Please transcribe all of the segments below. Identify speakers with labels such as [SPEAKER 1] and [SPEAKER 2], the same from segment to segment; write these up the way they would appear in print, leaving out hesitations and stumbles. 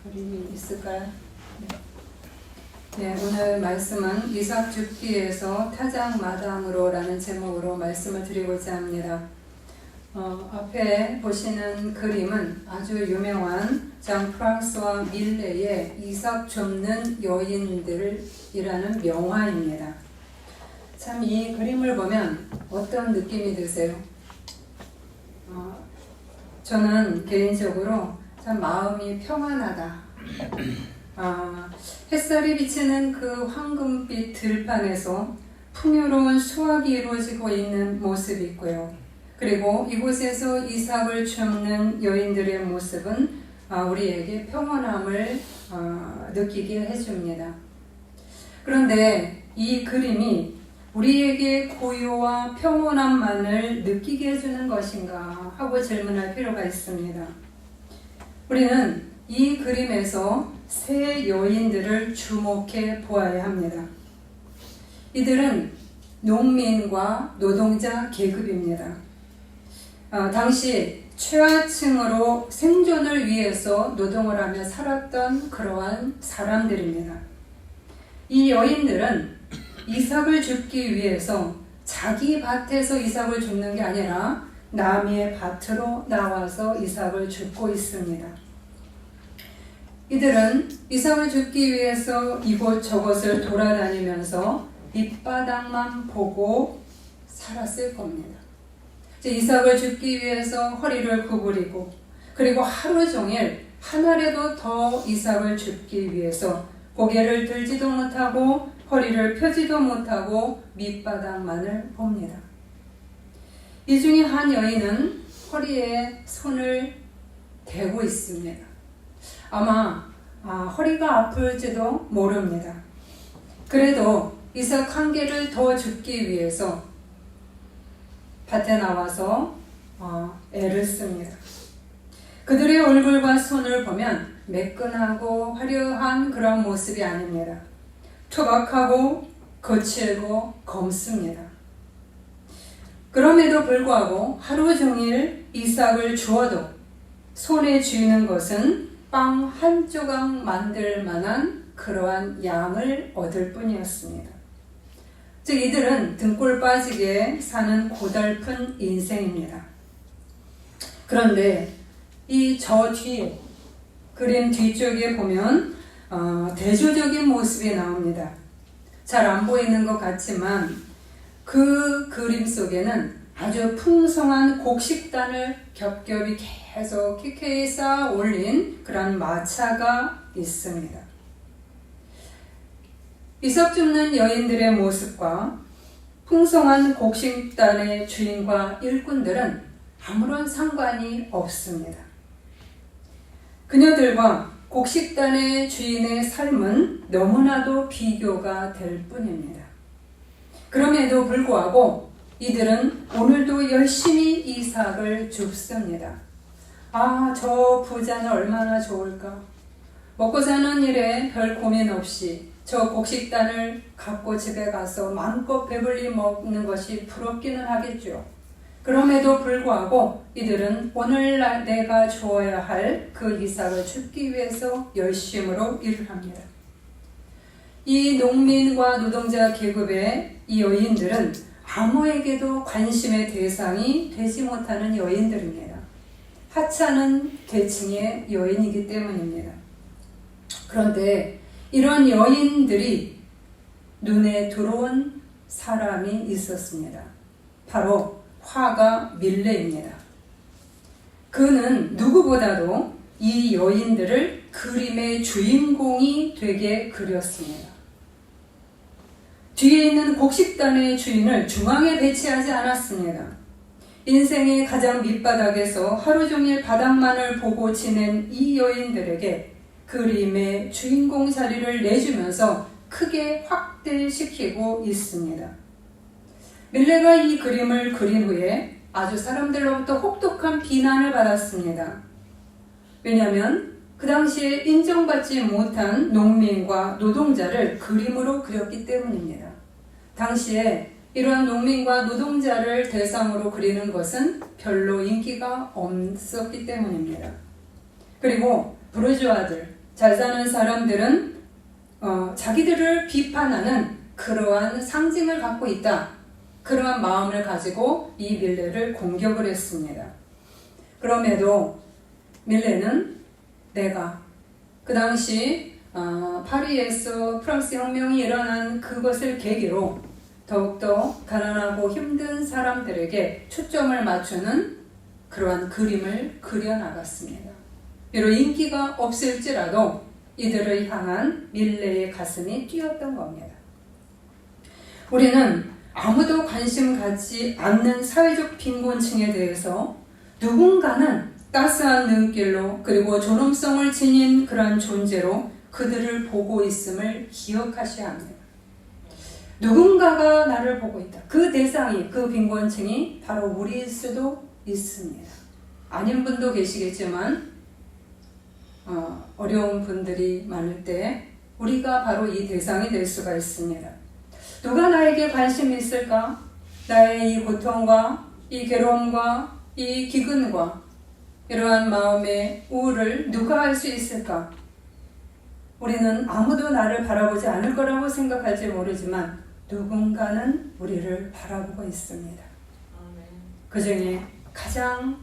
[SPEAKER 1] 그림이 있을까요? 네, 오늘 말씀은 이삭 죽기에서 타작 마당으로 라는 제목으로 말씀을 드리고자 합니다. 앞에 보시는 그림은 아주 유명한 장 프랑스와 밀레의 이삭 줍는 여인들이라는 명화입니다. 참 이 그림을 보면 어떤 느낌이 드세요? 저는 개인적으로 참 마음이 평안하다. 햇살이 비치는 그 황금빛 들판에서 풍요로운 수확이 이루어지고 있는 모습이 있고요. 그리고 이곳에서 이삭을 줍는 여인들의 모습은 우리에게 평온함을 느끼게 해줍니다. 그런데 이 그림이 우리에게 고요와 평온함만을 느끼게 해주는 것인가 하고 질문할 필요가 있습니다. 우리는 이 그림에서 세 여인들을 주목해 보아야 합니다. 이들은 농민과 노동자 계급입니다. 당시 최하층으로 생존을 위해서 노동을 하며 살았던 그러한 사람들입니다. 이 여인들은 이삭을 줍기 위해서 자기 밭에서 이삭을 줍는 게 아니라 남의 밭으로 나와서 이삭을 줍고 있습니다. 이들은 이삭을 줍기 위해서 이곳저곳을 돌아다니면서 밑바닥만 보고 살았을 겁니다. 이삭을 줍기 위해서 허리를 구부리고 그리고 하루 종일 한 알에도 더 이삭을 줍기 위해서 고개를 들지도 못하고 허리를 펴지도 못하고 밑바닥만을 봅니다. 이 중에 한 여인은 허리에 손을 대고 있습니다. 아마 허리가 아플지도 모릅니다. 그래도 이삭 한 개를 더 줍기 위해서 밭에 나와서 애를 씁니다. 그들의 얼굴과 손을 보면 매끈하고 화려한 그런 모습이 아닙니다. 투박하고 거칠고 검습니다. 그럼에도 불구하고 하루 종일 이삭을 주어도 손에 쥐는 것은 빵 한 조각 만들 만한 그러한 양을 얻을 뿐이었습니다. 즉 이들은 등골 빠지게 사는 고달픈 인생입니다. 그런데 이 저 뒤에 그림 뒤쪽에 보면 대조적인 모습이 나옵니다. 잘 안 보이는 것 같지만 그 그림 속에는 아주 풍성한 곡식단을 겹겹이 계속 키케이 쌓아 올린 그런 마차가 있습니다. 이삭 줍는 여인들의 모습과 풍성한 곡식단의 주인과 일꾼들은 아무런 상관이 없습니다. 그녀들과 곡식단의 주인의 삶은 너무나도 비교가 될 뿐입니다. 그럼에도 불구하고 이들은 오늘도 열심히 이삭을 줍습니다. 저 부자는 얼마나 좋을까? 먹고 사는 일에 별 고민 없이 저 곡식단을 갖고 집에 가서 마음껏 배불리 먹는 것이 부럽기는 하겠죠. 그럼에도 불구하고 이들은 오늘날 내가 주어야 할 그 이삭을 줍기 위해서 열심으로 일을 합니다. 이 농민과 노동자 계급의 이 여인들은 아무에게도 관심의 대상이 되지 못하는 여인들입니다. 하찮은 계층의 여인이기 때문입니다. 그런데 이런 여인들이 눈에 들어온 사람이 있었습니다. 바로 화가 밀레입니다. 그는 누구보다도 이 여인들을 그림의 주인공이 되게 그렸습니다. 뒤에 있는 곡식단의 주인을 중앙에 배치하지 않았습니다. 인생의 가장 밑바닥에서 하루 종일 바닥만을 보고 지낸 이 여인들에게 그림의 주인공 자리를 내주면서 크게 확대시키고 있습니다. 밀레가 이 그림을 그린 후에 아주 사람들로부터 혹독한 비난을 받았습니다. 왜냐하면 그 당시에 인정받지 못한 농민과 노동자를 그림으로 그렸기 때문입니다. 당시에 이러한 농민과 노동자를 대상으로 그리는 것은 별로 인기가 없었기 때문입니다. 그리고 부르주아들, 잘 사는 사람들은 자기들을 비판하는 그러한 상징을 갖고 있다. 그러한 마음을 가지고 이 밀레를 공격을 했습니다. 그럼에도 밀레는 내가 그 당시 파리에서 프랑스 혁명이 일어난 그것을 계기로 더욱더 가난하고 힘든 사람들에게 초점을 맞추는 그러한 그림을 그려나갔습니다. 비록 인기가 없을지라도 이들을 향한 밀레의 가슴이 뛰었던 겁니다. 우리는 아무도 관심 갖지 않는 사회적 빈곤층에 대해서 누군가는 따스한 눈길로 그리고 존엄성을 지닌 그러한 존재로 그들을 보고 있음을 기억하셔야 합니다. 누군가가 나를 보고 있다. 그 대상이, 그 빈곤층이 바로 우리일 수도 있습니다. 아닌 분도 계시겠지만 어려운 분들이 많을 때 우리가 바로 이 대상이 될 수가 있습니다. 누가 나에게 관심이 있을까? 나의 이 고통과 이 괴로움과 이 기근과 이러한 마음의 우울을 누가 알 수 있을까? 우리는 아무도 나를 바라보지 않을 거라고 생각할지 모르지만 누군가는 우리를 바라보고 있습니다. 그 중에 가장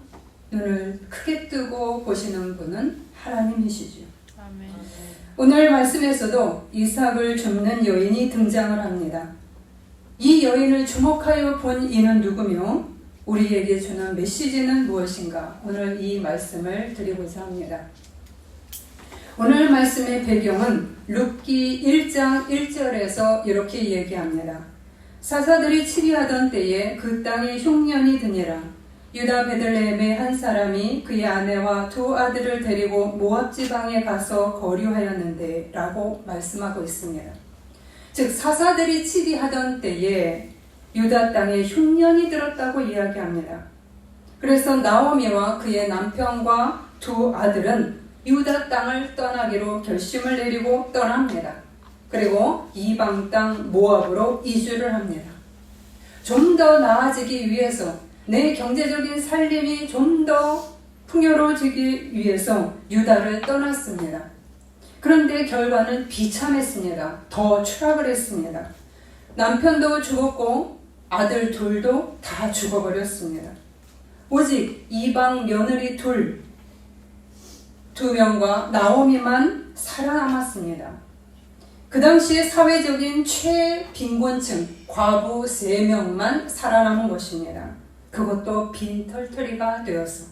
[SPEAKER 1] 눈을 크게 뜨고 보시는 분은 하나님이시죠. 오늘 말씀에서도 이삭을 줍는 여인이 등장을 합니다. 이 여인을 주목하여 본 이는 누구며 우리에게 주는 메시지는 무엇인가? 오늘 이 말씀을 드리고자 합니다. 오늘 말씀의 배경은 룻기 1장 1절에서 이렇게 얘기합니다. 사사들이 치리하던 때에 그 땅에 흉년이 드니라. 유다 베들레헴의 한 사람이 그의 아내와 두 아들을 데리고 모압 지방에 가서 거류하였는데 라고 말씀하고 있습니다. 즉 사사들이 치리하던 때에 유다 땅에 흉년이 들었다고 이야기합니다. 그래서 나오미와 그의 남편과 두 아들은 유다 땅을 떠나기로 결심을 내리고 떠납니다. 그리고 이방 땅 모압으로 이주를 합니다. 좀 더 나아지기 위해서 내 경제적인 살림이 좀 더 풍요로워지기 위해서 유다를 떠났습니다. 그런데 결과는 비참했습니다. 더 추락을 했습니다. 남편도 죽었고 아들 둘도 다 죽어버렸습니다. 오직 이방 며느리 두 명과 나오미만 살아남았습니다. 그 당시에 사회적인 최빈곤층 과부 3명만 살아남은 것입니다. 그것도 빈털터리가 되어서.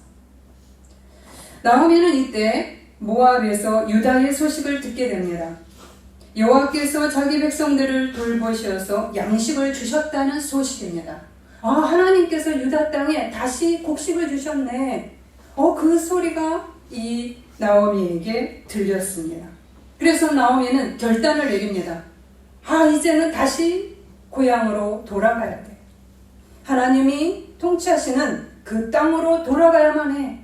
[SPEAKER 1] 나오미는 이때 모압에서 유다의 소식을 듣게 됩니다. 여호와께서 자기 백성들을 돌보셔서 양식을 주셨다는 소식입니다. 하나님께서 유다 땅에 다시 곡식을 주셨네. 그 소리가 이 나오미에게 들렸습니다. 그래서 나오미는 결단을 내립니다. 이제는 다시 고향으로 돌아가야 돼. 하나님이 통치하시는 그 땅으로 돌아가야만 해.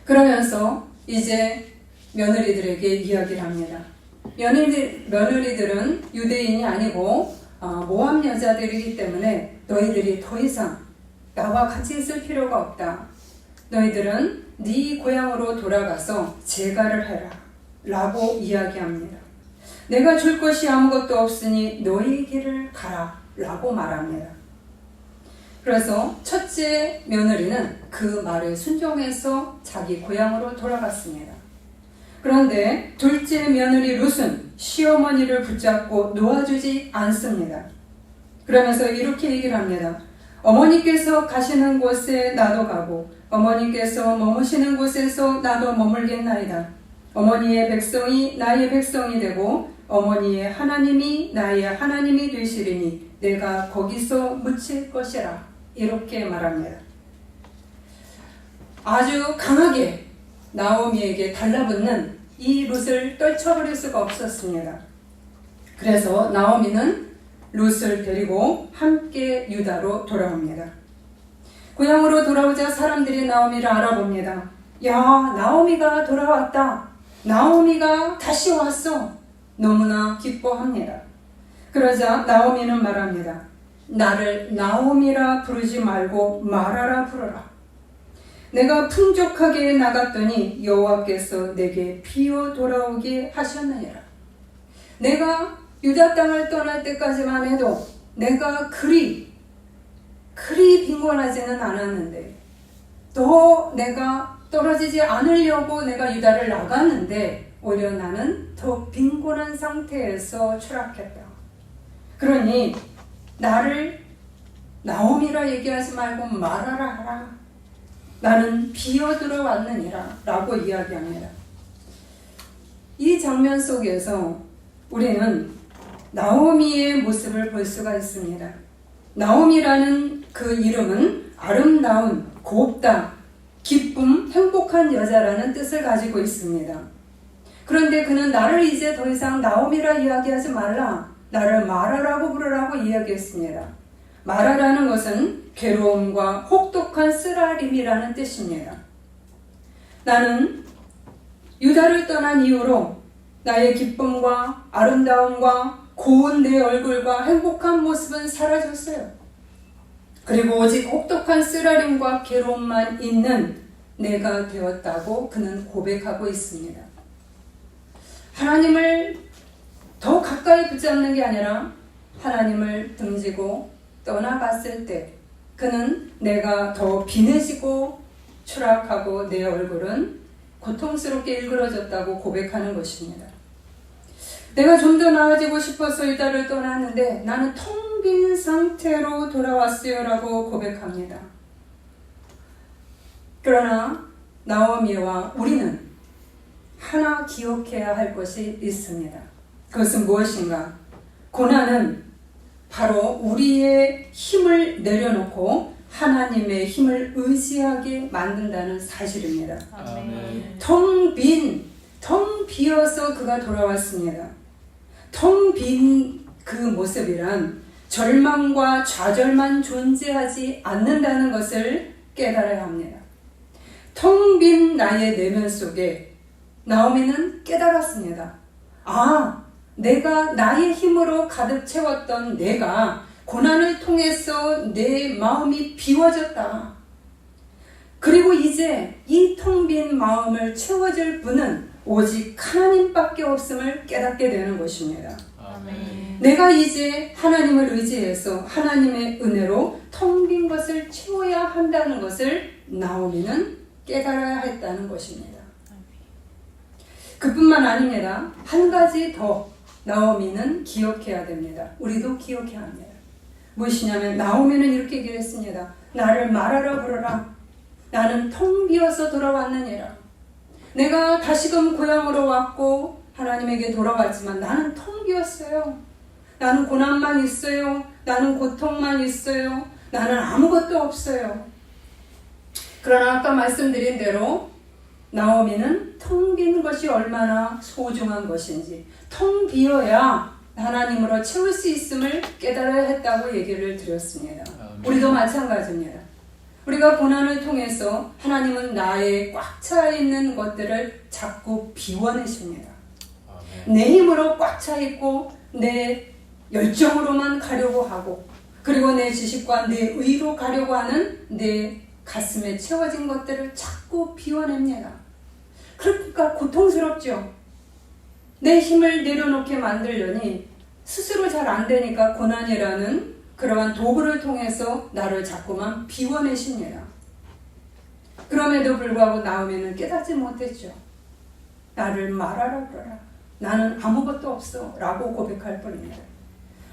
[SPEAKER 1] 그러면서 이제 며느리들에게 이야기를 합니다. 며느리들은 유대인이 아니고 모압 여자들이기 때문에 너희들이 더 이상 나와 같이 있을 필요가 없다. 너희들은 네 고향으로 돌아가서 제가를 해라 라고 이야기합니다. 내가 줄 것이 아무것도 없으니 너희 길을 가라 라고 말합니다. 그래서 첫째 며느리는 그 말에 순종해서 자기 고향으로 돌아갔습니다. 그런데 둘째 며느리 룻은 시어머니를 붙잡고 놓아주지 않습니다. 그러면서 이렇게 얘기를 합니다. 어머니께서 가시는 곳에 나도 가고 어머니께서 머무시는 곳에서 나도 머물겠나이다. 어머니의 백성이 나의 백성이 되고 어머니의 하나님이 나의 하나님이 되시리니 내가 거기서 묻힐 것이라. 이렇게 말합니다. 아주 강하게 나오미에게 달라붙는 이 룻을 떨쳐버릴 수가 없었습니다. 그래서 나오미는 룻을 데리고 함께 유다로 돌아옵니다. 고향으로 돌아오자 사람들이 나오미를 알아봅니다. 야, 나오미가 돌아왔다. 나오미가 다시 왔어. 너무나 기뻐합니다. 그러자 나오미는 말합니다. 나를 나오미라 부르지 말고 마라라 부르라. 내가 풍족하게 나갔더니 여호와께서 내게 비어 돌아오게 하셨느니라. 내가 유다 땅을 떠날 때까지만 해도 내가 그리 빈곤하지는 않았는데, 더 내가 떨어지지 않으려고 내가 유다를 나갔는데 오히려 나는 더 빈곤한 상태에서 추락했다. 그러니 나를 나오미라 얘기하지 말고 말하라 하라. 나는 비어들어 왔느니라 라고 이야기합니다. 이 장면 속에서 우리는 나오미의 모습을 볼 수가 있습니다. 나오미라는 그 이름은 아름다운, 곱다, 기쁨, 행복한 여자라는 뜻을 가지고 있습니다. 그런데 그는 나를 이제 더 이상 나오미라 이야기하지 말라, 나를 마라라고 부르라고 이야기했습니다. 마라라는 것은 괴로움과 혹독한 쓰라림이라는 뜻입니다. 나는 유다를 떠난 이후로 나의 기쁨과 아름다움과 고운 내 얼굴과 행복한 모습은 사라졌어요. 그리고 오직 혹독한 쓰라림과 괴로움만 있는 내가 되었다고 그는 고백하고 있습니다. 하나님을 더 가까이 붙잡는 게 아니라 하나님을 등지고 떠나갔을 때 그는 내가 더 빈해지고 추락하고 내 얼굴은 고통스럽게 일그러졌다고 고백하는 것입니다. 내가 좀 더 나아지고 싶어서 유다를 떠났는데 나는 텅 빈 상태로 돌아왔어요 라고 고백합니다. 그러나 나오미와 우리는 하나 기억해야 할 것이 있습니다. 그것은 무엇인가? 고난은 바로 우리의 힘을 내려놓고 하나님의 힘을 의지하게 만든다는 사실입니다.
[SPEAKER 2] 아멘.
[SPEAKER 1] 텅 비어서 그가 돌아왔습니다. 텅 빈 그 모습이란 절망과 좌절만 존재하지 않는다는 것을 깨달아야 합니다. 텅 빈 나의 내면 속에 나오미는 깨달았습니다. 내가 나의 힘으로 가득 채웠던 내가 고난을 통해서 내 마음이 비워졌다. 그리고 이제 이 텅 빈 마음을 채워줄 분은 오직 하나님밖에 없음을 깨닫게 되는 것입니다.
[SPEAKER 2] 아멘.
[SPEAKER 1] 내가 이제 하나님을 의지해서 하나님의 은혜로 텅 빈 것을 채워야 한다는 것을 나오미는 깨달아야 했다는 것입니다. 그뿐만 아닙니다. 한 가지 더 나오미는 기억해야 됩니다. 우리도 기억해야 합니다. 무엇이냐면 나오미는 이렇게 얘기를 했습니다. 나를 말하라 부르라. 나는 텅 비어서 돌아왔느니라. 내가 다시금 고향으로 왔고 하나님에게 돌아왔지만 나는 텅 비었어요. 나는 고난만 있어요. 나는 고통만 있어요. 나는 아무것도 없어요. 그러나 아까 말씀드린 대로 나오미는 텅 빈 것이 얼마나 소중한 것인지, 텅 비어야 하나님으로 채울 수 있음을 깨달아야 했다고 얘기를 드렸습니다. 우리도 마찬가지입니다. 우리가 고난을 통해서 하나님은 나의 꽉 차 있는 것들을 자꾸 비워내십니다. 내 힘으로 꽉 차 있고 내 열정으로만 가려고 하고, 그리고 내 지식과 내 의로 가려고 하는 내 가슴에 채워진 것들을 자꾸 비워냅니다. 그러니까 고통스럽죠. 내 힘을 내려놓게 만들려니 스스로 잘 안 되니까 고난이라는 그러한 도구를 통해서 나를 자꾸만 비워내십니다. 그럼에도 불구하고 나오미는 깨닫지 못했죠. 나를 말하라 그러라. 나는 아무것도 없어 라고 고백할 뿐입니다.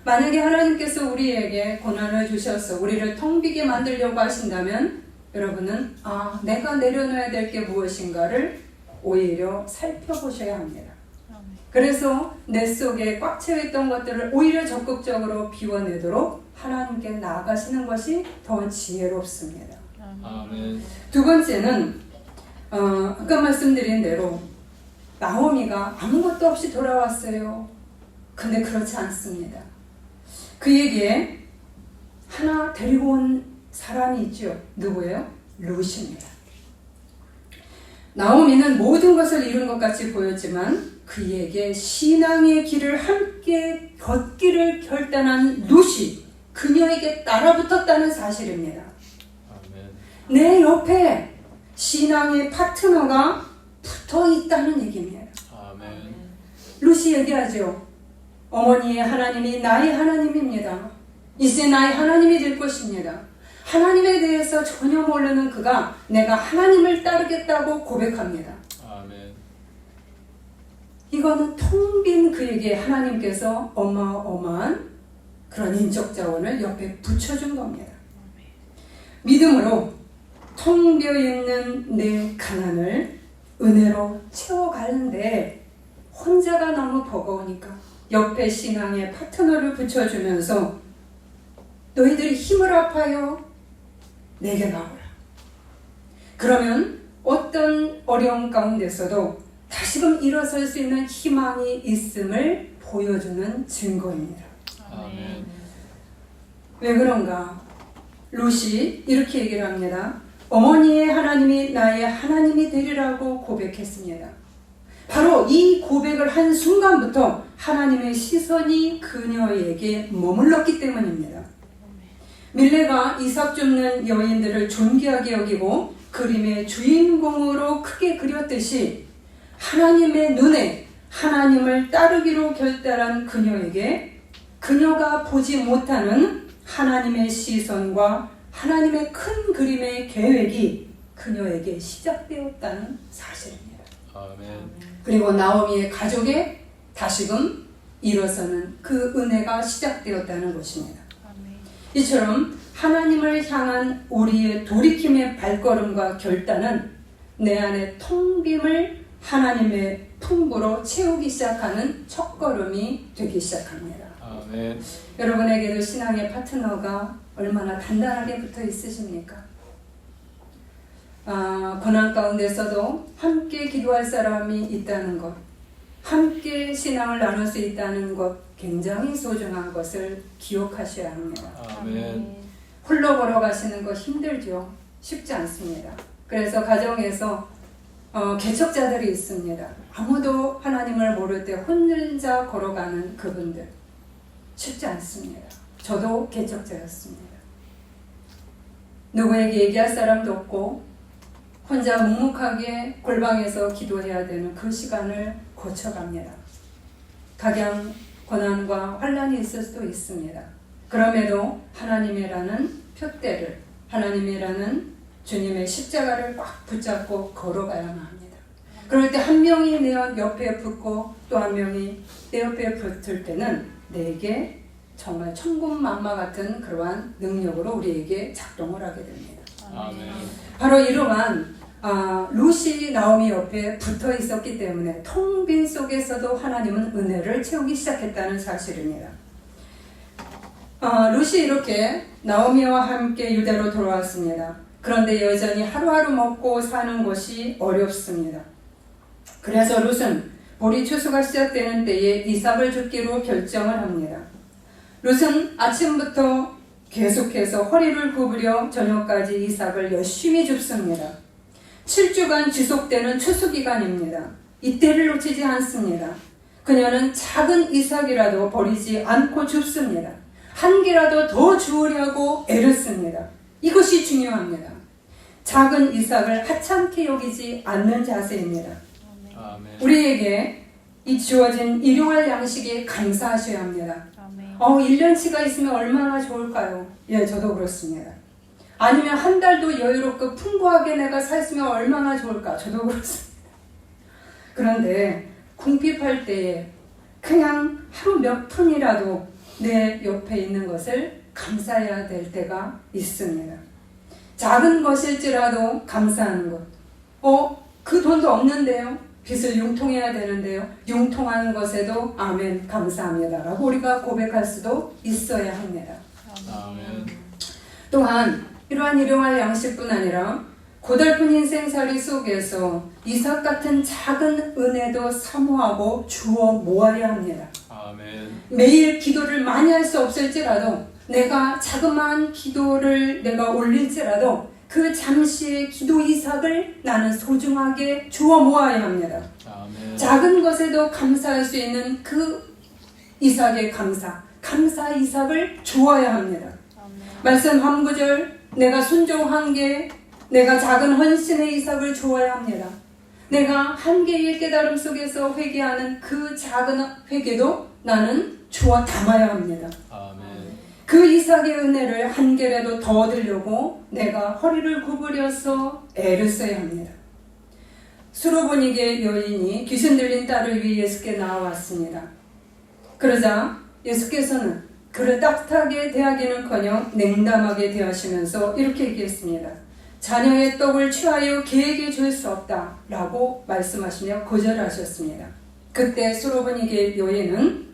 [SPEAKER 1] 만약에 하나님께서 우리에게 고난을 주셔서 우리를 텅 비게 만들려고 하신다면 여러분은 내가 내려놔야 될 게 무엇인가를 오히려 살펴보셔야 합니다. 그래서 내 속에 꽉 채워있던 것들을 오히려 적극적으로 비워내도록 하나님께 나아가시는 것이 더 지혜롭습니다.
[SPEAKER 2] 아멘.
[SPEAKER 1] 두 번째는 아까 말씀드린 대로 나오미가 아무것도 없이 돌아왔어요. 근데 그렇지 않습니다. 그에게 하나 데리고 온 사람이 있죠. 누구예요? 룻입니다. 나오미는 모든 것을 잃은 것 같이 보였지만 그에게 신앙의 길을 함께 걷기를 결단한 룻이 그녀에게 따라붙었다는 사실입니다.
[SPEAKER 2] 아멘.
[SPEAKER 1] 내 옆에 신앙의 파트너가 붙어 있다는 얘기입니다.
[SPEAKER 2] 아멘.
[SPEAKER 1] 루시 얘기하죠. 어머니의 하나님이 나의 하나님입니다. 이제 나의 하나님이 될 것입니다. 하나님에 대해서 전혀 모르는 그가 내가 하나님을 따르겠다고 고백합니다.
[SPEAKER 2] 아멘.
[SPEAKER 1] 이거는 텅 빈 그에게 하나님께서 어마어마한 그런 인적 자원을 옆에 붙여준 겁니다. 믿음으로 텅 비어 있는 내 가난을 은혜로 채워가는데 혼자가 너무 버거우니까 옆에 신앙의 파트너를 붙여주면서 너희들이 힘을 합하여 내게 나오라. 그러면 어떤 어려움 가운데서도 다시금 일어설 수 있는 희망이 있음을 보여주는 증거입니다.
[SPEAKER 2] 아멘.
[SPEAKER 1] 왜 그런가? 롯이 이렇게 얘기를 합니다. 어머니의 하나님이 나의 하나님이 되리라고 고백했습니다. 바로 이 고백을 한 순간부터 하나님의 시선이 그녀에게 머물렀기 때문입니다. 밀레가 이삭 줍는 여인들을 존귀하게 여기고 그림의 주인공으로 크게 그렸듯이 하나님의 눈에 하나님을 따르기로 결단한 그녀에게 그녀가 보지 못하는 하나님의 시선과 하나님의 큰 그림의 계획이 그녀에게 시작되었다는 사실입니다.
[SPEAKER 2] 아멘.
[SPEAKER 1] 그리고 나오미의 가족에 다시금 일어서는 그 은혜가 시작되었다는 것입니다. 이처럼 하나님을 향한 우리의 돌이킴의 발걸음과 결단은 내 안의 텅 빔을 하나님의 풍부로 채우기 시작하는 첫걸음이 되기 시작합니다.
[SPEAKER 2] 아멘.
[SPEAKER 1] 여러분에게도 신앙의 파트너가 얼마나 단단하게 붙어 있으십니까? 고난 가운데서도 함께 기도할 사람이 있다는 것, 함께 신앙을 나눌 수 있다는 것, 굉장히 소중한 것을 기억하셔야 합니다.
[SPEAKER 2] 아멘.
[SPEAKER 1] 홀로 걸어가시는 거 힘들죠. 쉽지 않습니다. 그래서 가정에서 개척자들이 있습니다. 아무도 하나님을 모를 때 혼자 걸어가는 그분들 쉽지 않습니다. 저도 개척자였습니다. 누구에게 얘기할 사람도 없고 혼자 묵묵하게 골방에서 기도해야 되는 그 시간을 거쳐갑니다. 각양 고난과 환난이 있을 수도 있습니다. 그럼에도 하나님이라는 표대를, 하나님이라는 주님의 십자가를 꽉 붙잡고 걸어가야만 합니다. 그럴 때 한 명이 내 옆에 붙고 또 한 명이 내 옆에 붙을 때는 내게 정말 천군만마 같은 그러한 능력으로 우리에게 작동을 하게 됩니다.
[SPEAKER 2] 아멘.
[SPEAKER 1] 바로 이러한 롯이 나오미 옆에 붙어 있었기 때문에 텅 빈 속에서도 하나님은 은혜를 채우기 시작했다는 사실입니다. 롯이 이렇게 나오미와 함께 유대로 돌아왔습니다. 그런데 여전히 하루하루 먹고 사는 것이 어렵습니다. 그래서 롯은 보리 추수가 시작되는 때에 이삭을 줍기로 결정을 합니다. 롯은 아침부터 계속해서 허리를 굽으려 저녁까지 이삭을 열심히 줍습니다. 7주간 지속되는 추수기간입니다. 이때를 놓치지 않습니다. 그녀는 작은 이삭이라도 버리지 않고 줍습니다. 한 개라도 더 주우려고 애를 씁니다. 이것이 중요합니다. 작은 이삭을 하찮게 여기지 않는 자세입니다.
[SPEAKER 2] 아멘.
[SPEAKER 1] 우리에게 이 주어진 일용할 양식에 감사하셔야 합니다. 1년치가 있으면 얼마나 좋을까요? 예, 저도 그렇습니다. 아니면 한 달도 여유롭고 풍부하게 내가 살았으면 얼마나 좋을까? 저도 그렇습니다. 그런데 궁핍할 때에 그냥 하루 몇 푼이라도 내 옆에 있는 것을 감사해야 될 때가 있습니다. 작은 것일지라도 감사하는 것. 그 돈도 없는데요. 빚을 융통해야 되는데요. 융통하는 것에도 아멘 감사합니다 라고 우리가 고백할 수도 있어야 합니다.
[SPEAKER 2] 아멘.
[SPEAKER 1] 또한 이러한 일용할 양식뿐 아니라 고달픈 인생살이 속에서 이삭 같은 작은 은혜도 사모하고 주워 모아야 합니다.
[SPEAKER 2] 아멘.
[SPEAKER 1] 매일 기도를 많이 할 수 없을지라도 내가 자그마한 기도를 내가 올릴지라도 그 잠시의 기도 이삭을 나는 소중하게 주워 모아야 합니다.
[SPEAKER 2] 아멘.
[SPEAKER 1] 작은 것에도 감사할 수 있는 그 이삭의 감사 이삭을 주어야 합니다. 말씀 한 구절 내가 순종한 게 내가 작은 헌신의 이삭을 주어야 합니다. 내가 한계의 깨달음 속에서 회개하는 그 작은 회개도 나는 주어 담아야 합니다.
[SPEAKER 2] 아멘.
[SPEAKER 1] 그 이삭의 은혜를 한 개라도 더 얻으려고 내가 허리를 구부려서 애를 써야 합니다. 수로보니게 여인이 귀신 들린 딸을 위해 예수께 나와왔습니다. 그러자 예수께서는 그를 따뜻하게 대하기는커녕 냉담하게 대하시면서 이렇게 얘기했습니다. 자녀의 떡을 취하여 개에게 줄 수 없다 라고 말씀하시며 거절하셨습니다. 그때 수로보니게 여인은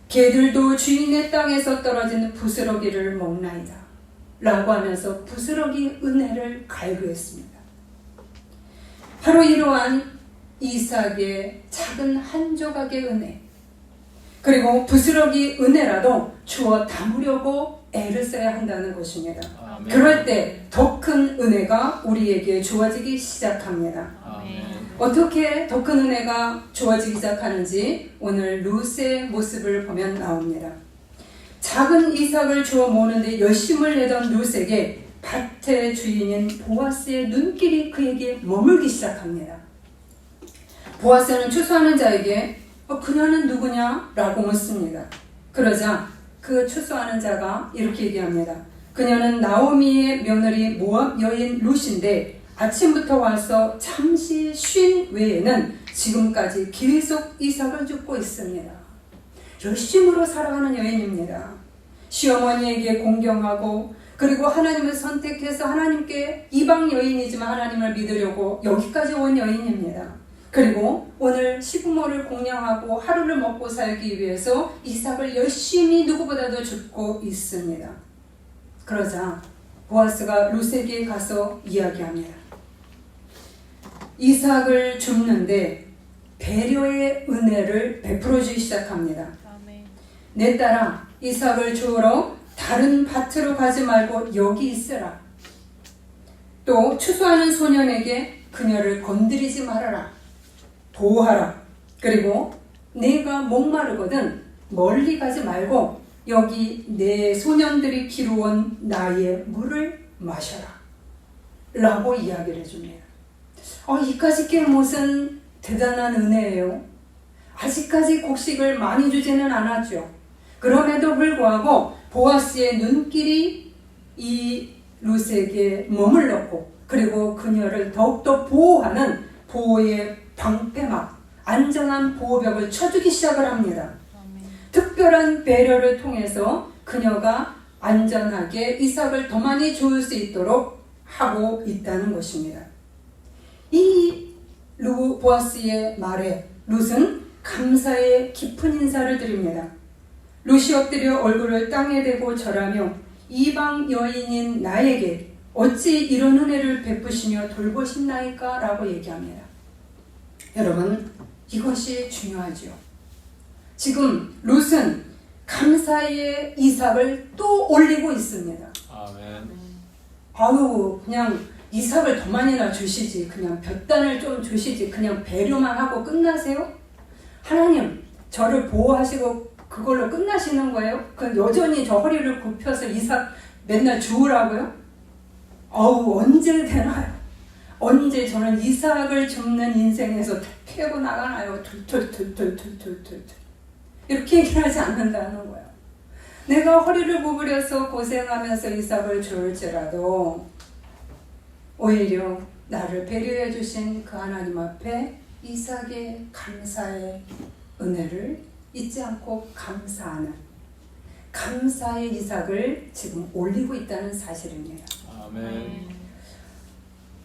[SPEAKER 1] 개들도 주인의 땅에서 떨어진 부스러기를 먹나이다 라고 하면서 부스러기 은혜를 갈구했습니다. 바로 이러한 이삭의 작은 한 조각의 은혜, 그리고 부스러기 은혜라도 주어 담으려고 애를 써야 한다는 것입니다.
[SPEAKER 2] 아멘.
[SPEAKER 1] 그럴 때 더 큰 은혜가 우리에게 주어지기 시작합니다.
[SPEAKER 2] 아멘.
[SPEAKER 1] 어떻게 더 큰 은혜가 주어지기 시작하는지 오늘 룻의 모습을 보면 나옵니다. 작은 이삭을 주워 모으는데 열심을 내던 룻에게 밭의 주인인 보아스의 눈길이 그에게 머물기 시작합니다. 보아스는 추수하는 자에게 그녀는 누구냐? 라고 묻습니다. 그러자 그 추수하는 자가 이렇게 얘기합니다. 그녀는 나오미의 며느리 모압 여인 룻인데 아침부터 와서 잠시 쉰 외에는 지금까지 계속 이삭을 줍고 있습니다. 열심으로 살아가는 여인입니다. 시어머니에게 공경하고 그리고 하나님을 선택해서 하나님께 이방 여인이지만 하나님을 믿으려고 여기까지 온 여인입니다. 그리고 오늘 시부모를 공양하고 하루를 먹고 살기 위해서 이삭을 열심히 누구보다도 줍고 있습니다. 그러자 보아스가 룻에게 가서 이야기합니다. 이삭을 줍는데 배려의 은혜를 베풀어주기 시작합니다.
[SPEAKER 3] 아멘.
[SPEAKER 1] 내 딸아, 이삭을 주우러 다른 밭으로 가지 말고 여기 있으라. 또 추수하는 소년에게 그녀를 건드리지 말아라. 보호하라. 그리고 내가 목마르거든 멀리 가지 말고 여기 내 소년들이 기르온 나의 물을 마셔라 라고 이야기를 해줍니다. 이까짓 게 무슨 대단한 은혜예요. 아직까지 곡식을 많이 주지는 않았죠. 그럼에도 불구하고 보아스의 눈길이 이 룻에게 머물렀고 그리고 그녀를 더욱더 보호하는 보호의 방패막, 안전한 보호벽을 쳐주기 시작을 합니다. 특별한 배려를 통해서 그녀가 안전하게 이삭을 더 많이 주울 수 있도록 하고 있다는 것입니다. 이 보아스의 말에 룻은 감사의 깊은 인사를 드립니다. 룻이 엎드려 얼굴을 땅에 대고 절하며 이방 여인인 나에게 어찌 이런 은혜를 베푸시며 돌보신나이까? 라고 얘기합니다. 여러분, 이것이 중요하죠. 지금 룻은 감사의 이삭을 또 올리고 있습니다.
[SPEAKER 2] 아멘.
[SPEAKER 1] 그냥 이삭을 더 많이나 주시지, 그냥 볕단을 좀 주시지, 그냥 배려만 하고 끝나세요? 하나님, 저를 보호하시고 그걸로 끝나시는 거예요? 여전히 저 허리를 굽혀서 이삭 맨날 주우라고요? 언제 되나요? 언제 저는 이삭을 줍는 인생에서 패고 나가나요? 툴툴툴툴툴툴툴 이렇게 얘기하지 않는다는 거야. 내가 허리를 구부려서 고생하면서 이삭을 줄지라도 오히려 나를 배려해 주신 그 하나님 앞에 이삭의 감사의 은혜를 잊지 않고 감사하는 감사의 이삭을 지금 올리고 있다는 사실입니다.
[SPEAKER 2] 아멘.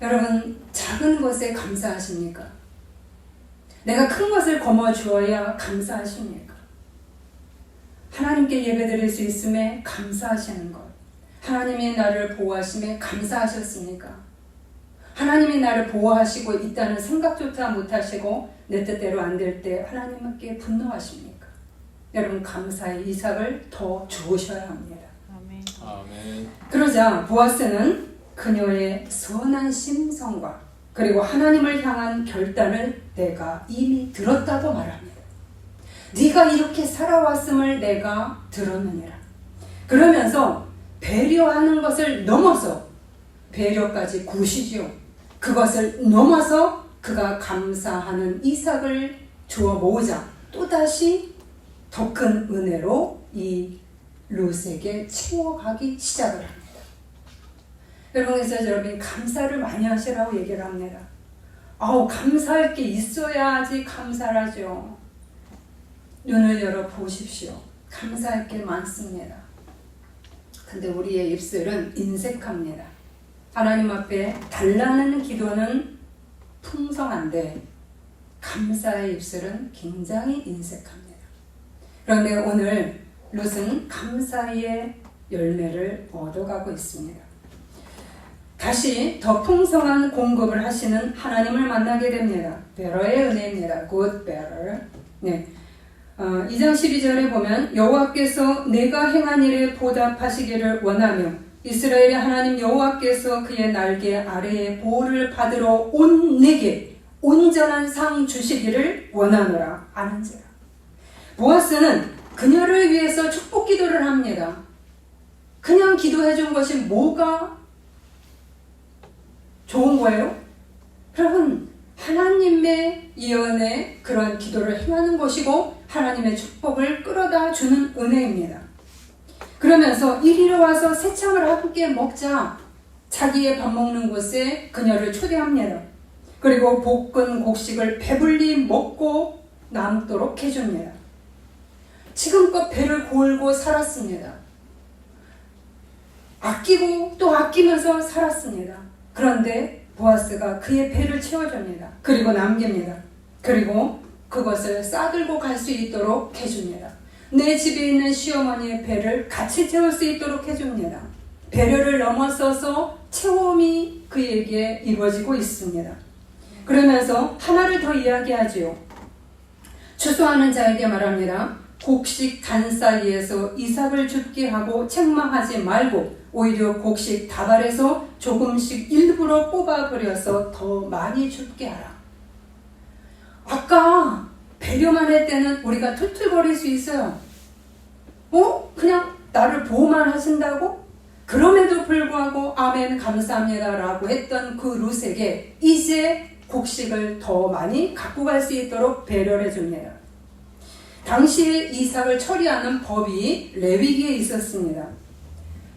[SPEAKER 1] 여러분, 작은 것에 감사하십니까? 내가 큰 것을 거머쥐어야 감사하십니까? 하나님께 예배드릴 수 있음에 감사하시는 것, 하나님이 나를 보호하심에 감사하셨습니까? 하나님이 나를 보호하시고 있다는 생각조차 못하시고 내 뜻대로 안 될 때 하나님께 분노하십니까? 여러분, 감사의 이삭을 더 주우셔야 합니다.
[SPEAKER 3] 아멘.
[SPEAKER 2] 아멘.
[SPEAKER 1] 그러자 보아스는 그녀의 선한 심성과 그리고 하나님을 향한 결단을 내가 이미 들었다고 말합니다. 네가 이렇게 살아왔음을 내가 들었느니라. 그러면서 배려하는 것을 넘어서 배려까지 구시지요. 그것을 넘어서 그가 감사하는 이삭을 주어 모으자 또다시 더 큰 은혜로 이 룻에게 채워가기 시작을 합니다. 여러분, 그래서 여러분이 감사를 많이 하시라고 얘기를 합니다. 감사할 게 있어야지 감사를 하죠. 눈을 열어 보십시오. 감사할 게 많습니다. 근데 우리의 입술은 인색합니다. 하나님 앞에 달라는 기도는 풍성한데 감사의 입술은 굉장히 인색합니다. 그런데 오늘 룻은 감사의 열매를 얻어가고 있습니다. 다시 더 풍성한 공급을 하시는 하나님을 만나게 됩니다. 베러의 은혜입니다. Good bearer. 네. 2장 12절에 보면 여호와께서 내가 행한 일에 보답하시기를 원하며 이스라엘의 하나님 여호와께서 그의 날개 아래에 보호를 받으러 온 내게 온전한 상 주시기를 원하노라 아는지라. 보아스는 그녀를 위해서 축복 기도를 합니다. 그냥 기도해 준 것이 뭐가 좋은 거예요? 여러분, 하나님의 예언에 그런 기도를 행하는 것이고 하나님의 축복을 끌어다 주는 은혜입니다. 그러면서 이리로 와서 새참을 함께 먹자. 자기의 밥 먹는 곳에 그녀를 초대합니다. 그리고 볶은 곡식을 배불리 먹고 남도록 해줍니다. 지금껏 배를 골고 살았습니다. 아끼고 또 아끼면서 살았습니다. 그런데 보아스가 그의 배를 채워줍니다. 그리고 남깁니다. 그리고 그것을 싸들고 갈 수 있도록 해줍니다. 내 집에 있는 시어머니의 배를 같이 채울 수 있도록 해줍니다. 배려를 넘어서서 채움이 그에게 이루어지고 있습니다. 그러면서 하나를 더 이야기하지요. 추수하는 자에게 말합니다. 곡식 단사이에서 이삭을 죽게 하고 책망하지 말고 오히려 곡식 다발에서 조금씩 일부러 뽑아버려서 더 많이 죽게 하라. 아까 배려만 할 때는 우리가 툴툴거릴 수 있어요. 그냥 나를 보호만 하신다고? 그럼에도 불구하고 아멘 감사합니다 라고 했던 그 룻에게 이제 곡식을 더 많이 갖고 갈 수 있도록 배려를 해줍니다. 당시에 이삭을 처리하는 법이 레위기에 있었습니다.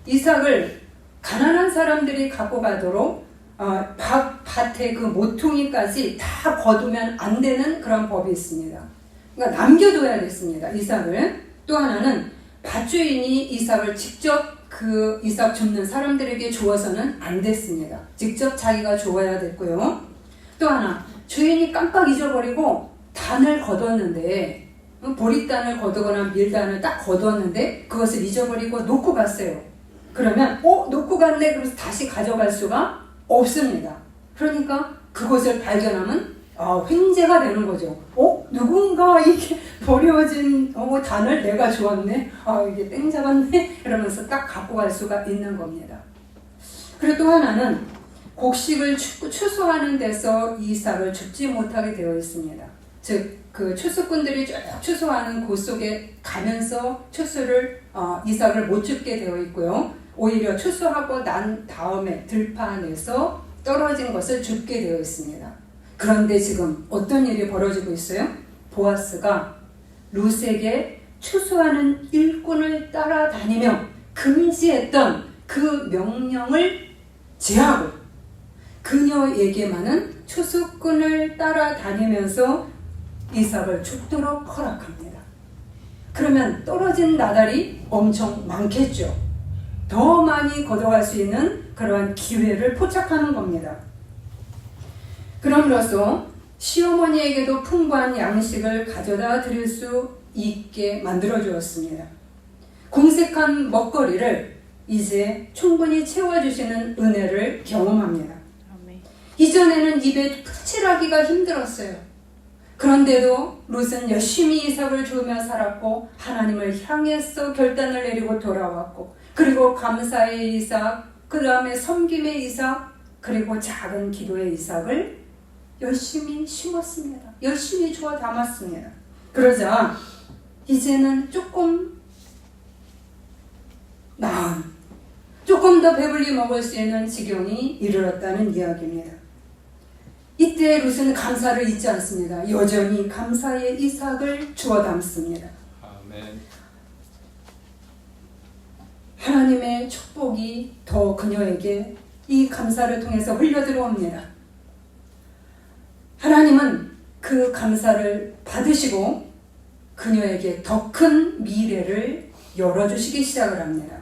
[SPEAKER 1] 이삭을 가난한 사람들이 갖고 가도록 밭의 그 모퉁이까지 다 거두면 안 되는 그런 법이 있습니다. 그러니까 남겨둬야 됐습니다. 이삭을. 또 하나는 밭주인이 이삭을 직접 그 이삭 줍는 사람들에게 주어서는 안 됐습니다. 직접 자기가 주어야 됐고요. 또 하나, 주인이 깜빡 잊어버리고 단을 거뒀는데 보리단을 거두거나 밀단을 딱 거두었는데 그것을 잊어버리고 놓고 갔어요. 그러면 놓고 갔네 그래서 다시 가져갈 수가 없습니다. 그러니까 그것을 발견하면 횡재가 되는 거죠. 누군가 이게 버려진 단을 내가 주었네. 이게 땡 잡았네. 이러면서 딱 갖고 갈 수가 있는 겁니다. 그리고 또 하나는 곡식을 추수하는 데서 이삭을 줍지 못하게 되어 있습니다. 즉 그 추수꾼들이 쭉 추수하는 곳 속에 가면서 추수를 이삭을 못 줍게 되어 있고요. 오히려 추수하고 난 다음에 들판에서 떨어진 것을 줍게 되어 있습니다. 그런데 지금 어떤 일이 벌어지고 있어요? 보아스가 룻에게 추수하는 일꾼을 따라다니며 금지했던 그 명령을 제하고 그녀에게만은 추수꾼을 따라다니면서 이삭을 죽도록 허락합니다. 그러면 떨어진 나달이 엄청 많겠죠. 더 많이 걷어갈 수 있는 그러한 기회를 포착하는 겁니다. 그럼으로써 시어머니에게도 풍부한 양식을 가져다 드릴 수 있게 만들어 주었습니다. 궁색한 먹거리를 이제 충분히 채워주시는 은혜를 경험합니다. 이전에는 입에 푸칠하기가 힘들었어요. 그런데도 룻은 열심히 이삭을 주며 살았고 하나님을 향해서 결단을 내리고 돌아왔고 그리고 감사의 이삭, 그 다음에 섬김의 이삭, 그리고 작은 기도의 이삭을 열심히 심었습니다. 열심히 주워 담았습니다. 그러자 이제는 조금 나은, 조금 더 배불리 먹을 수 있는 지경이 이르렀다는 이야기입니다. 이때 룻은 감사를 잊지 않습니다. 여전히 감사의 이삭을 주워 담습니다.
[SPEAKER 2] 아멘.
[SPEAKER 1] 하나님의 축복이 더 그녀에게 이 감사를 통해서 흘려 들어옵니다. 하나님은 그 감사를 받으시고 그녀에게 더 큰 미래를 열어주시기 시작을 합니다.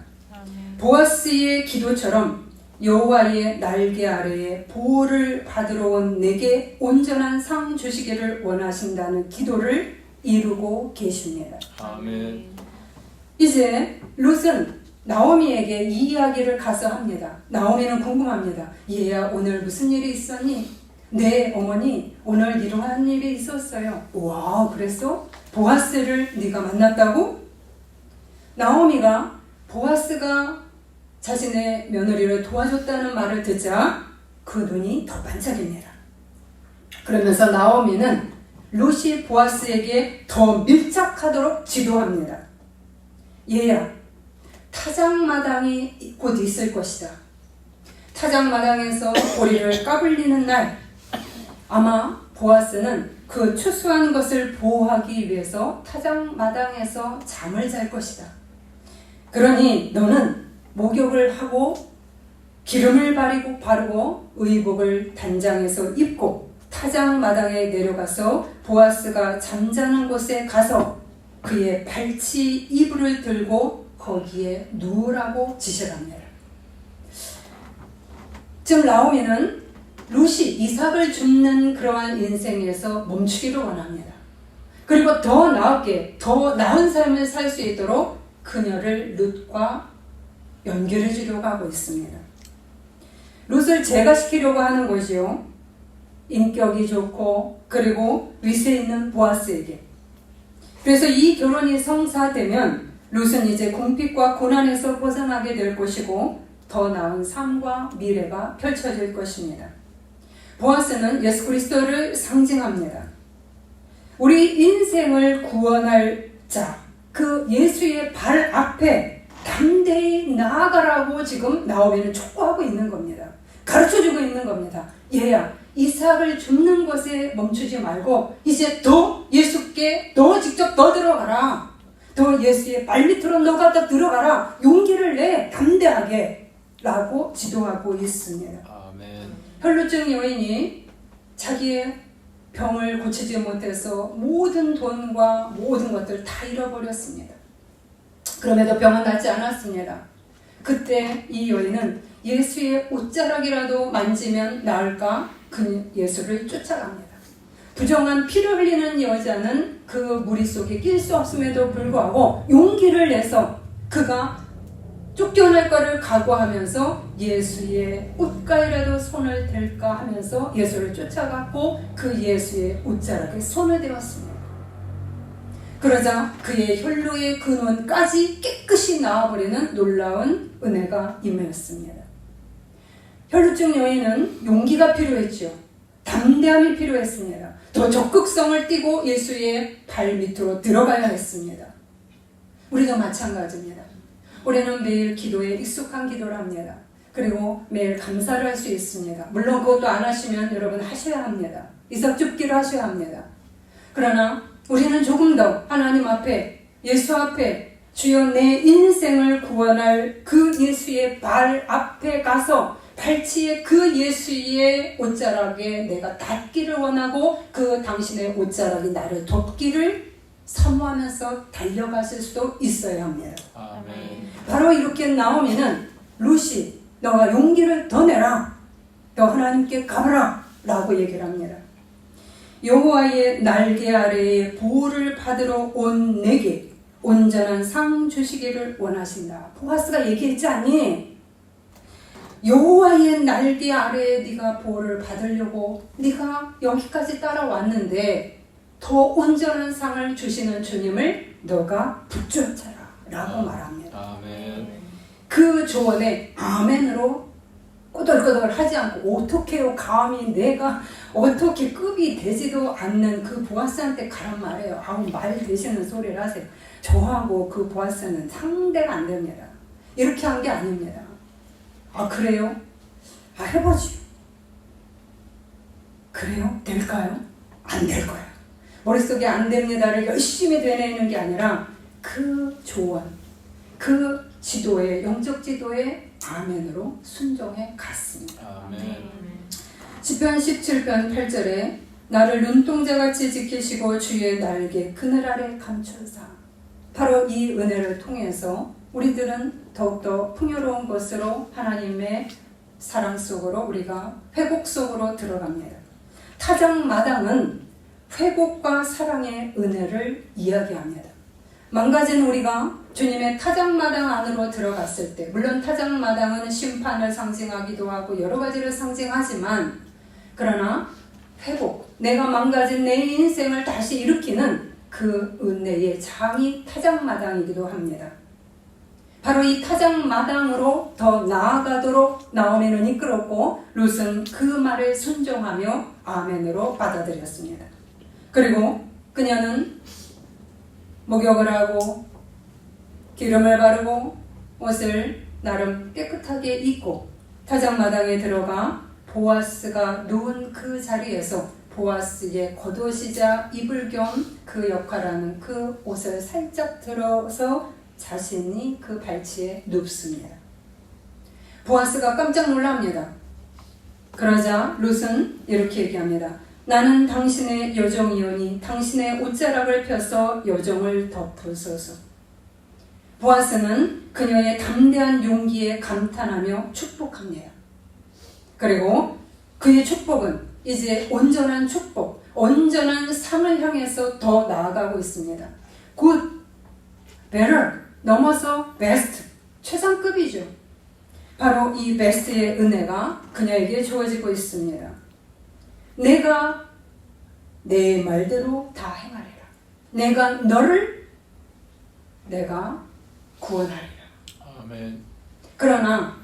[SPEAKER 1] 보아스의 기도처럼 여호와의 날개 아래에 보호를 받으러 온 내게 온전한 상 주시기를 원하신다는 기도를 이루고 계십니다.
[SPEAKER 2] 아멘.
[SPEAKER 1] 이제 룻은 나오미에게 이 이야기를 가서 합니다. 나오미는 궁금합니다. 얘야, 오늘 무슨 일이 있었니? 네, 어머니, 오늘 이러한 일이 있었어요. 와, 그랬어? 보아스를 네가 만났다고? 나오미가 보아스가 자신의 며느리를 도와줬다는 말을 듣자 그 눈이 더 반짝입니다. 그러면서 나오미는 룻이 보아스에게 더 밀착하도록 지도합니다. 얘야, 타작마당이 곧 있을 것이다. 타작마당에서 고리를 까불리는 날 아마 보아스는 그 추수한 것을 보호하기 위해서 타작마당에서 잠을 잘 것이다. 그러니 너는 목욕을 하고 기름을 바르고 의복을 단장해서 입고 타작마당에 내려가서 보아스가 잠자는 곳에 가서 그의 발치 이불을 들고 거기에 누우라고 지시를 합니다. 지금 나오미는 룻이 이삭을 줍는 그러한 인생에서 멈추기를 원합니다. 그리고 더 나은 삶을 살 수 있도록 그녀를 룻과 연결해 주려고 하고 있습니다. 룻을 제거시키려고 하는 것이요. 인격이 좋고 그리고 위세 있는 보아스에게. 그래서 이 결혼이 성사되면 룻은 이제 궁핍과 고난에서 벗어나게 될 것이고 더 나은 삶과 미래가 펼쳐질 것입니다. 보아스는 예수 그리스도를 상징합니다. 우리 인생을 구원할 자, 그 예수의 발 앞에 담대히 나아가라고 지금 나오미는 촉구하고 있는 겁니다. 가르쳐주고 있는 겁니다. 얘야, 이삭을 줍는 것에 멈추지 말고 이제 더 예수께 너 직접 너 들어가라. 더 예수의 발밑으로 너가 더 들어가라. 용기를 내 담대하게 라고 지도하고 있습니다.
[SPEAKER 2] 아멘.
[SPEAKER 1] 혈루증 여인이 자기의 병을 고치지 못해서 모든 돈과 모든 것들 다 잃어버렸습니다. 그럼에도 병은 낫지 않았습니다. 그때 이 여인은 예수의 옷자락이라도 만지면 나을까 그 예수를 쫓아갑니다. 부정한 피를 흘리는 여자는 그 무리 속에 낄 수 없음에도 불구하고 용기를 내서 그가 쫓겨날 거를 각오하면서 예수의 옷가에라도 손을 댈까 하면서 예수를 쫓아갔고 그 예수의 옷자락에 손을 대었습니다. 그러자 그의 혈루의 근원까지 깨끗이 나와버리는 놀라운 은혜가 임하였습니다. 혈루증 여인은 용기가 필요했죠. 담대함이 필요했습니다. 더 적극성을 띠고 예수의 발 밑으로 들어가야 했습니다. 우리도 마찬가지입니다. 우리는 매일 기도에 익숙한 기도를 합니다. 그리고 매일 감사를 할 수 있습니다. 물론 그것도 안 하시면 여러분 하셔야 합니다. 이삭 줍기를 하셔야 합니다. 그러나 우리는 조금 더 하나님 앞에 예수 앞에 주여 내 인생을 구원할 그 예수의 발 앞에 가서 발치에 그 예수의 옷자락에 내가 닿기를 원하고 그 당신의 옷자락이 나를 덮기를 사모하면서 달려가실 수도 있어야 합니다.
[SPEAKER 2] 아멘.
[SPEAKER 1] 바로 이렇게 나오면은 룻이 너가 용기를 더 내라. 너 하나님께 가봐라 라고 얘기를 합니다. 여호와의 날개 아래에 보호를 받으러 온 내게 온전한 상 주시기를 원하신다. 보아스가 얘기했지 않니? 여호와의 날개 아래에 네가 보호를 받으려고 네가 여기까지 따라왔는데 더 온전한 상을 주시는 주님을 너가 붙잡아라 라고 말합니다.
[SPEAKER 2] 아멘.
[SPEAKER 1] 그 조언에 아멘으로 꼬들꼬들 하지 않고 어떻게요 감히 내가 어떻게 급이 되지도 않는 그 보아스한테 가란 말이에요. 아무 말 되시는 소리를 하세요. 저하고 그 보아스는 상대가 안 됩니다. 이렇게 한 게 아닙니다. 아, 그래요? 아, 해보지요. 그래요? 될까요? 안 될 거야. 머릿속에 안 됩니다를 열심히 되뇌는 게 아니라 그 조언, 그 지도에, 영적 지도에 아멘으로 순종해 갔습니다.
[SPEAKER 2] 아멘.
[SPEAKER 1] 시편 17편 8절에 나를 눈동자같이 지키시고 주의 날개 그늘 아래 감춰사. 바로 이 은혜를 통해서 우리들은 더욱더 풍요로운 것으로 하나님의 사랑 속으로 우리가 회복 속으로 들어갑니다. 타작마당은 회복과 사랑의 은혜를 이야기합니다. 망가진 우리가 주님의 타작마당 안으로 들어갔을 때, 물론 타작마당은 심판을 상징하기도 하고 여러 가지를 상징하지만, 그러나 회복, 내가 망가진 내 인생을 다시 일으키는 그 은혜의 장이 타작마당이기도 합니다. 바로 이 타작마당으로 더 나아가도록 나오미는 이끌었고 룻은 그 말을 순종하며 아멘으로 받아들였습니다. 그리고 그녀는 목욕을 하고 기름을 바르고 옷을 나름 깨끗하게 입고 타작마당에 들어가 보아스가 누운 그 자리에서 보아스의 겉옷이자 이불 겸 그 역할하는 그 옷을 살짝 들어서 자신이 그 발치에 눕습니다. 보아스가 깜짝 놀랍니다. 그러자 룻은 이렇게 얘기합니다. 나는 당신의 여종이오니 당신의 옷자락을 펴서 여종을 덮으소서. 보아스는 그녀의 담대한 용기에 감탄하며 축복합니다. 그리고 그의 축복은 이제 온전한 축복, 온전한 상을 향해서 더 나아가고 있습니다. good, better, 넘어서 best, 최상급이죠. 바로 이 best의 은혜가 그녀에게 주어지고 있습니다. 내가 내 말대로 다 행하리라. 내가 구원하리라.
[SPEAKER 2] 아멘.
[SPEAKER 1] 그러나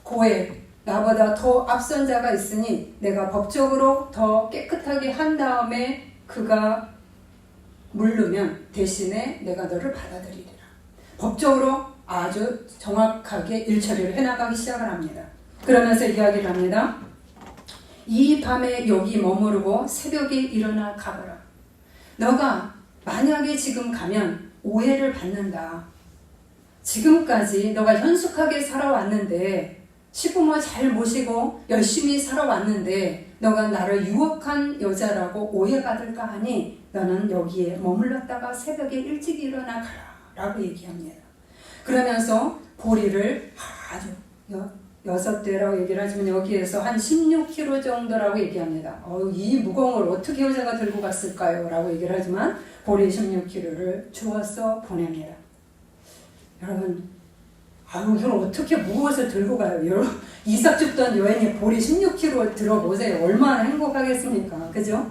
[SPEAKER 1] 고액, 나보다 더 앞선 자가 있으니 내가 법적으로 더 깨끗하게 한 다음에 그가 물르면 대신에 내가 너를 받아들이리라. 법적으로 아주 정확하게 일처리를 해나가기 시작을 합니다. 그러면서 이야기를 합니다. 이 밤에 여기 머무르고 새벽에 일어나 가거라. 너가 만약에 지금 가면 오해를 받는다. 지금까지 너가 현숙하게 살아왔는데 시부모 잘 모시고 열심히 살아왔는데 너가 나를 유혹한 여자라고 오해받을까 하니 너는 여기에 머물렀다가 새벽에 일찍 일어나 가라 라고 얘기합니다. 그러면서 보리를 아주 6대라고 얘기를 하지만 여기에서 한 16kg 정도라고 얘기합니다. 이 무거운 걸 어떻게 여자가 들고 갔을까요? 라고 얘기를 하지만 보리 16kg를 주어서 보냅니다. 여러분, 이걸 어떻게 무거워서 들고 가요? 여러분, 이삭 줍던 여인이 보리 16kg 들어보세요. 얼마나 행복하겠습니까? 그죠?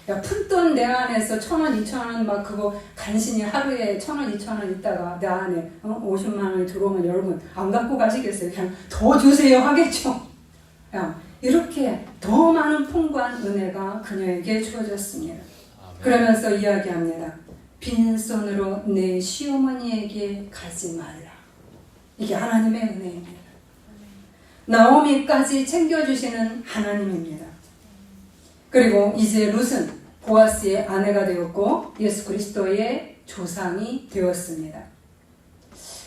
[SPEAKER 1] 야, 푼돈 내 안에서 1,000원, 2,000원 막 그거 간신히 하루에 1,000원, 2,000원 있다가 내 안에 50만 원이 들어오면 여러분 안 갖고 가시겠어요? 그냥 더 주세요 하겠죠? 야, 이렇게 더 많은 풍부한 은혜가 그녀에게 주어졌습니다.
[SPEAKER 2] 아멘.
[SPEAKER 1] 그러면서 이야기합니다. 빈손으로 내 시어머니에게 가지 말라. 이게 하나님의 은혜입니다. 나오미까지 챙겨주시는 하나님입니다. 그리고 이제 룻은 보아스의 아내가 되었고 예수 그리스도의 조상이 되었습니다.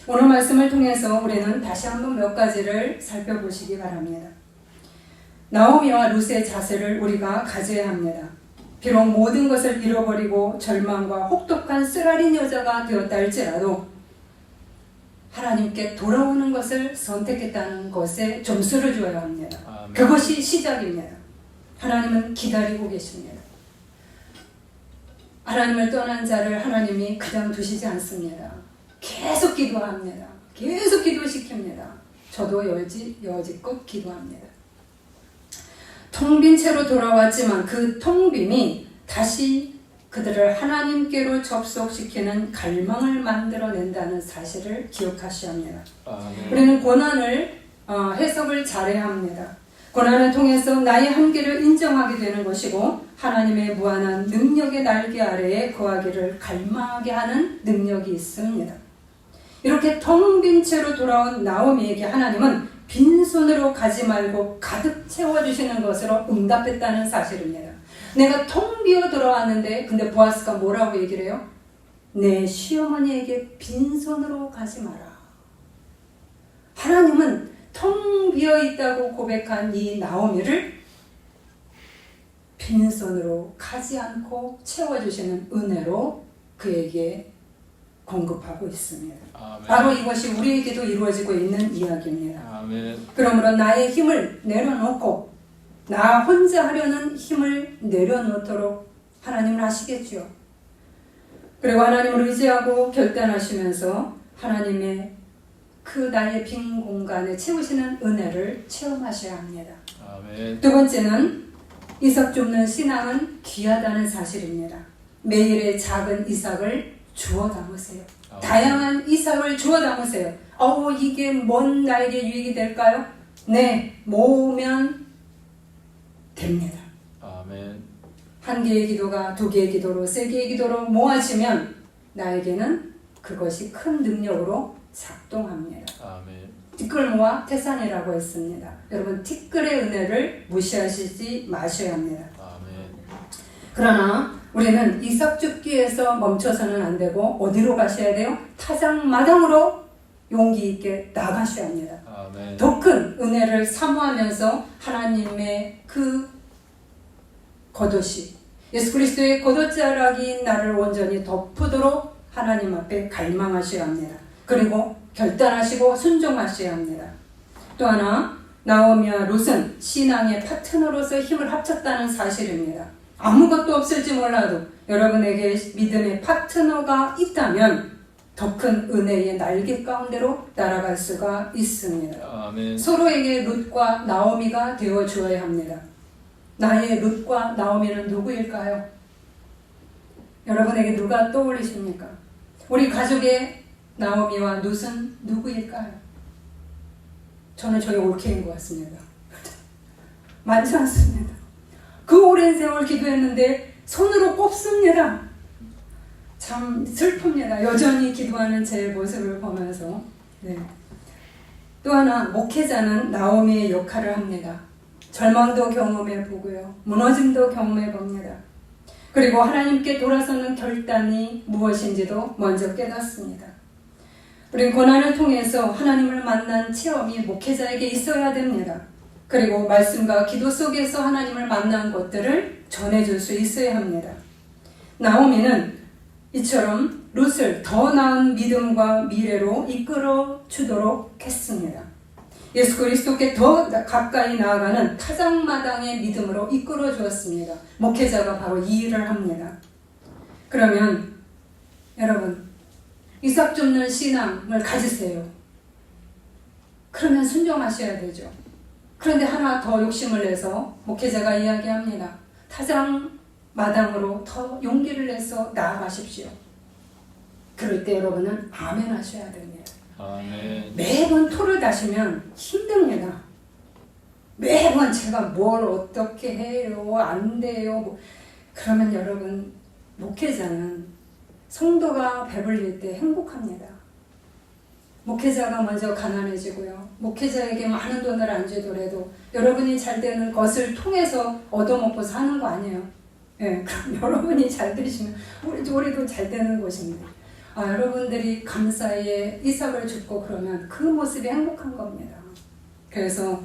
[SPEAKER 1] 오늘 말씀을 통해서 우리는 다시 한번 몇 가지를 살펴보시기 바랍니다. 나오미와 룻의 자세를 우리가 가져야 합니다. 비록 모든 것을 잃어버리고 절망과 혹독한 쓰라린 여자가 되었다 할지라도 하나님께 돌아오는 것을 선택했다는 것에 점수를 줘야 합니다.
[SPEAKER 2] 아멘.
[SPEAKER 1] 그것이 시작입니다. 하나님은 기다리고 계십니다. 하나님을 떠난 자를 하나님이 그냥 두시지 않습니다. 계속 기도합니다. 계속 기도시킵니다. 저도 여지껏 기도합니다. 텅 빈 채로 돌아왔지만 그 텅 빈이 다시 그들을 하나님께로 접속시키는 갈망을 만들어낸다는 사실을 기억하셔야 합니다.
[SPEAKER 2] 아멘.
[SPEAKER 1] 우리는 고난을 해석을 잘해야 합니다. 고난을 통해서 나의 한계를 인정하게 되는 것이고 하나님의 무한한 능력의 날개 아래에 거하기를 갈망하게 하는 능력이 있습니다. 이렇게 텅 빈 채로 돌아온 나오미에게 하나님은 빈손으로 가지 말고 가득 채워주시는 것으로 응답했다는 사실입니다. 내가 텅 비어 들어왔는데 근데 보아스가 뭐라고 얘기를 해요? 내 시어머니에게 빈손으로 가지 마라. 하나님은 텅 비어 있다고 고백한 이 나오미를 빈손으로 가지 않고 채워주시는 은혜로 그에게 공급하고 있습니다.
[SPEAKER 2] 아멘.
[SPEAKER 1] 바로 이것이 우리에게도 이루어지고 있는 이야기입니다.
[SPEAKER 2] 아멘.
[SPEAKER 1] 그러므로 나의 힘을 내려놓고 나 혼자 하려는 힘을 내려놓도록 하나님은 하시겠죠. 그리고 하나님을 의지하고 결단하시면서 하나님의 그 나의 빈 공간에 채우시는 은혜를 체험하셔야 합니다.
[SPEAKER 2] 아멘.
[SPEAKER 1] 두 번째는 이삭 줍는 신앙은 귀하다는 사실입니다. 매일의 작은 이삭을 주워 담으세요. 다양한 이삭을 주워 담으세요. 이게 뭔 나에게 유익이 될까요? 네, 모으면 됩니다.
[SPEAKER 2] 아멘.
[SPEAKER 1] 한 개의 기도가 두 개의 기도로, 세 개의 기도로 모아지면 나에게는 그것이 큰 능력으로 작동합니다.
[SPEAKER 2] 아멘.
[SPEAKER 1] 티끌 모아 태산이라고 했습니다. 여러분, 티끌의 은혜를 무시하시지 마셔야 합니다.
[SPEAKER 2] 아멘.
[SPEAKER 1] 그러나 우리는 이삭 줍기에서 멈춰서는 안 되고 어디로 가셔야 돼요? 타작마당으로 용기 있게 나가셔야 합니다.
[SPEAKER 2] 아멘.
[SPEAKER 1] 더 큰 은혜를 사모하면서 하나님의 그 겉옷이 예수 그리스도의 겉옷자락이 나를 온전히 덮으도록 하나님 앞에 갈망하셔야 합니다. 그리고 결단하시고 순종하셔야 합니다. 또 하나, 나오미와 룻은 신앙의 파트너로서 힘을 합쳤다는 사실입니다. 아무것도 없을지 몰라도 여러분에게 믿음의 파트너가 있다면 더 큰 은혜의 날개 가운데로 날아갈 수가 있습니다.
[SPEAKER 2] 아멘.
[SPEAKER 1] 서로에게 룻과 나오미가 되어 주어야 합니다. 나의 룻과 나오미는 누구일까요? 여러분에게 누가 떠올리십니까? 우리 가족의 나오미와 룻은 누구일까요? 저는 저희 올케인 것 같습니다. 많지 않습니다. 그 오랜 세월 기도했는데 손으로 꼽습니다. 참 슬픕니다. 여전히 기도하는 제 모습을 보면서. 네. 또 하나, 목회자는 나오미의 역할을 합니다. 절망도 경험해 보고요. 무너짐도 경험해 봅니다. 그리고 하나님께 돌아서는 결단이 무엇인지도 먼저 깨닫습니다. 우리는 고난을 통해서 하나님을 만난 체험이 목회자에게 있어야 됩니다. 그리고 말씀과 기도 속에서 하나님을 만난 것들을 전해줄 수 있어야 합니다. 나오미는 이처럼 룻을 더 나은 믿음과 미래로 이끌어 주도록 했습니다. 예수 그리스도께 더 가까이 나아가는 타작마당의 믿음으로 이끌어 주었습니다. 목회자가 바로 이 일을 합니다. 그러면 여러분, 이삭 줍는 신앙을 가지세요. 그러면 순종하셔야 되죠. 그런데 하나 더 욕심을 내서 목회자가 이야기합니다. 타작마당으로 더 용기를 내서 나아가십시오. 그럴 때 여러분은 아멘 하셔야 됩니다.
[SPEAKER 2] 아멘.
[SPEAKER 1] 매번 토를 다시면 힘듭니다. 매번 제가 뭘 어떻게 해요, 안 돼요. 그러면 여러분, 목회자는 성도가 배불릴 때 행복합니다. 목회자가 먼저 가난해지고요. 목회자에게 많은 돈을 안 주더라도 여러분이 잘 되는 것을 통해서 얻어먹고 사는 거 아니에요. 예, 그럼 여러분이 잘 되시면 우리도 잘 되는 것입니다. 여러분들이 감사에 이삭을 줍고 그러면 그 모습이 행복한 겁니다. 그래서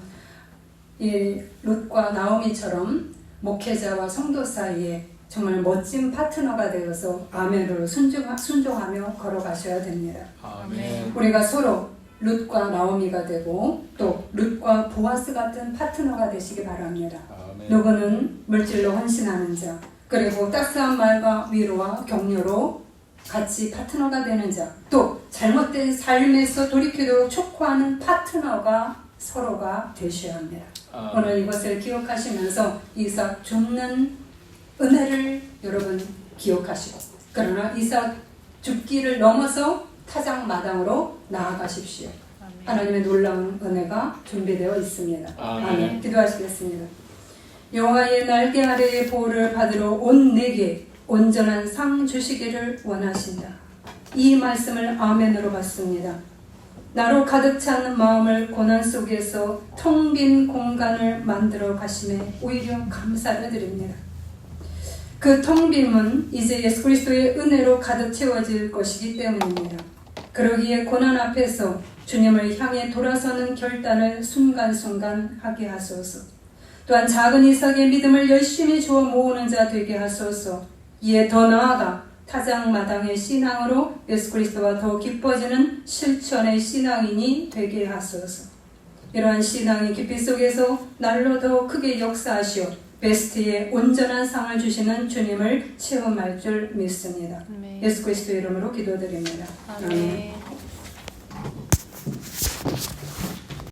[SPEAKER 1] 이 룻과 나오미처럼 목회자와 성도 사이에 정말 멋진 파트너가 되어서 아멘으로 순종하며 걸어가셔야 됩니다.
[SPEAKER 2] 아멘.
[SPEAKER 1] 우리가 서로 룻과 나오미가 되고 또 룻과 보아스 같은 파트너가 되시기 바랍니다.
[SPEAKER 2] 아멘.
[SPEAKER 1] 누구는 물질로 헌신하는 자, 그리고 따스한 말과 위로와 격려로 같이 파트너가 되는 자, 또 잘못된 삶에서 돌이키도록 촉구하는 파트너가 서로가 되셔야 합니다. 오늘 이것을 기억하시면서 이삭 줍는 은혜를 여러분 기억하시고, 그러나 이삭 줍기를 넘어서 타작마당으로 나아가십시오. 하나님의 놀라운 은혜가 준비되어 있습니다. 아멘. 기도하시겠습니다. 여호와의 날개 아래의 보호를 받으러 온 내게 온전한 상 주시기를 원하신다. 이 말씀을 아멘으로 받습니다. 나로 가득 찬 마음을 고난 속에서 텅 빈 공간을 만들어 가심에 오히려 감사를 드립니다. 그 텅 빈은 이제 예수 그리스도의 은혜로 가득 채워질 것이기 때문입니다. 그러기에 고난 앞에서 주님을 향해 돌아서는 결단을 순간순간 하게 하소서. 또한 작은 이삭의 믿음을 열심히 주어 모으는 자 되게 하소서. 이에 더 나아가 타작마당의 신앙으로 예수 그리스도와 더 깊어지는 실천의 신앙인이 되게 하소서. 이러한 신앙의 깊이 속에서 날로 더 크게 역사하시어 베스트의 온전한 상을 주시는 주님을 체험할 줄 믿습니다. 예수 그리스도 이름으로 기도드립니다.
[SPEAKER 3] 아멘.